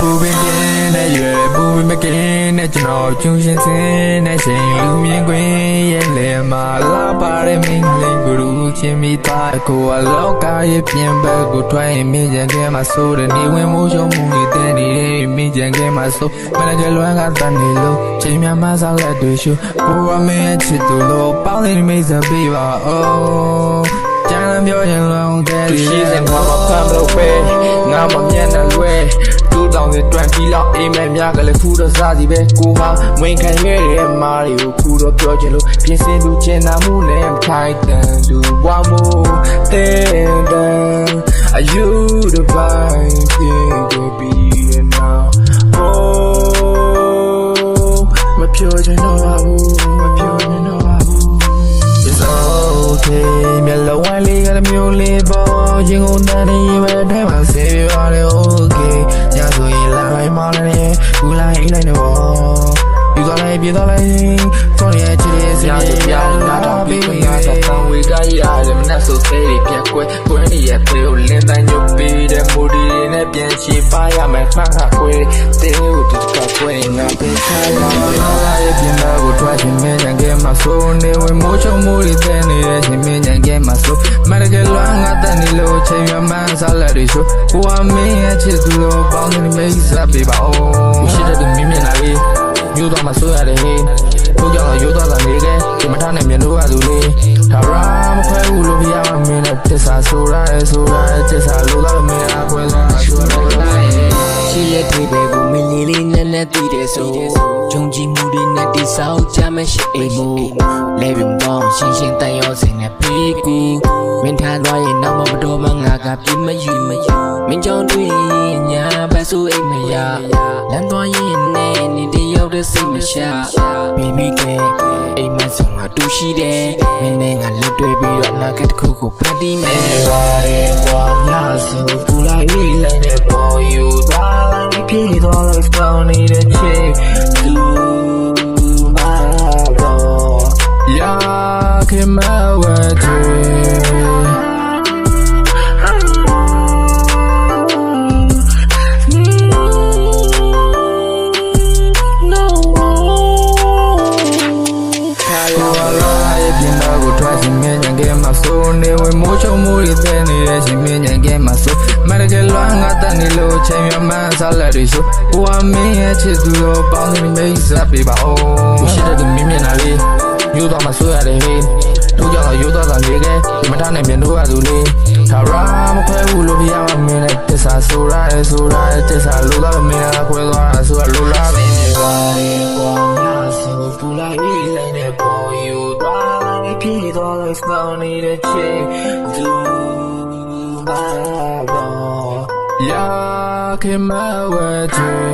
ပူပင်ပြင်းတဲ့ရွယ်ပူပင်မကင်းတဲ့ကျွန်တော်ကျူးရှင်စင်းတဲ့ချိန်လူမြင်ကွင်းရဲ့လေမှာလာပါတဲ့မင်းလေးကိုလူချင်းမိသားကိုအလောကရဲ့ပြင်ဘက်ကိုထွက်ရင်မင်းကြံခဲ့မှာဆိုတဲ့နေဝင်မိုးချုံမှုနေတဲ့နေတဲ့မင်းကြံခဲ့မှာဆိုမနက်ကျလွမ်းကတန်နေလို့ချိန်များမှစားလက်တွေရှုကိုကမင်းရဲ့ချစ်သူလို့ပေါင်းနေမိတ်ဆက်ပေးပါဦးကျန်တဲ့ပြောရင်လုံးတဲ့ရှိစင်ငါမဖမ်းလို့ပဲငါမမျက်နှာလွဲ2020လောက်အိမ်မက်များကလည်းခုတော့စားစီပဲကိုဟာဝင်ခံခဲ့တဲ့မားတွေကိုခုတော့ပြောချင်လို့ပြင်ဆင်သူချင်တာမှုနဲ့ထိုက်တန်သူဘွားမို့တဲ့တန်အယူတစ်ပိုင်းပြင်ခဲ့ပြီးနောက်မပြောချင်တော့ဘူးမပြောချင်တော့ဘူး It's okay မျက်လုံးဝလေးကမျိုးလေးပေါ်ရင်ကုန်တဲ့ပဲထဲမှာဆေးရတယ် okay ညဆိုရင်လာလိုက်မှလည်းဘူးလိုက်အိမ်လိုက်တော့ယူသွားလိုက်ပြေးသွားလိုက်ဆောင်းရဲ့ချစ်ရဲ့စရာပြောင်းလာတော့ပြီးငါတော့ပန်းဝေကရတယ်မနဲ့ဆိုဆေးတွေပြက်ကွဲကွဲနေရဲ့ပြေကိုလင်းတိုင်းညုတ်ပြီးတဲ့မူဒီနဲ့ပြန်ချီပါရမယ်မှန်ခါကွဲတဲ့ကိုဒီကကွဲငါပြေးချလာရဲ့ပြင်မကိုထွက်ချင်မင်းငယ်မှာဆိုနေဝင်မိုးချုံမိုးတွေတဲ့နေတဲ့ရှင်မင်းငယ်မှာဆိုမရကလွမ်းငါတဲ့နေလို့ချိန်ရမှန်းစားလက်တွေဆိုကိုအမင်းရဲ့ချစ်သူလို့ပေါင်းနေမိတ်ဆက်ပေးပါဦးရှိတဲ့သူမြင်မြင်လာလေးယူတော့မဆိုးရတယ်ဟေးတို့ကြောင့်ယူတော့တာနေခဲ့ဒီမထားနဲ့မြန်လို့ရသူလေးဒါရာမခွဲဘူးလို့ပြရမင်းနဲ့တစ္ဆာဆိုရဲတစ္ဆာလို့တော့မင်းအခွဲသွားဆိုတော့ရှိရဲ့ဒီပဲကိုမင်းလေးနဲ့နဲ့တည်တယ်ဆိုဂျုံကြီးမှုတွေနဲ့တိဆောက်ကြမရှိအိမ်မို့လဲပြုံတော့ရှင်းရှင်းတန်ရောစင်နဲ့ပြေးကူမင်းထမ်းသွားရင်နောက်မတော်မှငါကပြေးမယူမင်းကြောင့်တွေ့ညာဘက်ဆိုအိမ်မရလမ်းသွားရင်နဲ့နေတရောက်တဲ့စိတ်မရှာဘီဘီကအိမ်မဆောင်ငါတူရှိတယ်မင်းနဲ့ငါလက်တွေ့ပြီးတော့နာကတစ်ခုကိုဖန်တီးမယ်ပါရဲ့ကွာညဆိုပူလိုက်လိုက်တဲ့ပေါ်ယူသွားလိုက်ပြေးသွားလိုက်ပေါင်းနေတဲ့ချစ်သူမာတော့ရာခင်မဝဲချေဆိုနေဝင်မိုးချုံမိုးတွေတဲ့နေတဲ့ရှင်မင်းညံခဲ့မှာဆိုမရကလွမ်းငါတဲ့နေလို့ချိန်ရမှန်းစားလက်တွေဆိုကိုအမင်းရဲ့ချစ်သူလို့ပေါင်းနေမိတ်ဆက်ပေးပါဦးရှိတဲ့သူမြင်မြင်လာလေးယူတော့မဆိုးရတယ်ဟေးတို့ကြောင့်ယူတော့တာနေခဲ့ဒီမထားနဲ့မြန်လို့ရသူလေးဒါရာမခွဲဘူးလို့ပြရမင်းနဲ့တစ္ဆာဆိုရဲတစ္ဆာလို့တော့မင်းအခွဲသွားဆိုလို့လာပဲပါရဲ့ကွာညဆိုပူလိုက်လိုက်တဲ့ပေါ်ယူသွားပြေးသွားလိုက်ပေါင်းနေတဲ့ချစ်သူမာတော့ရာခင်မဝဲချေ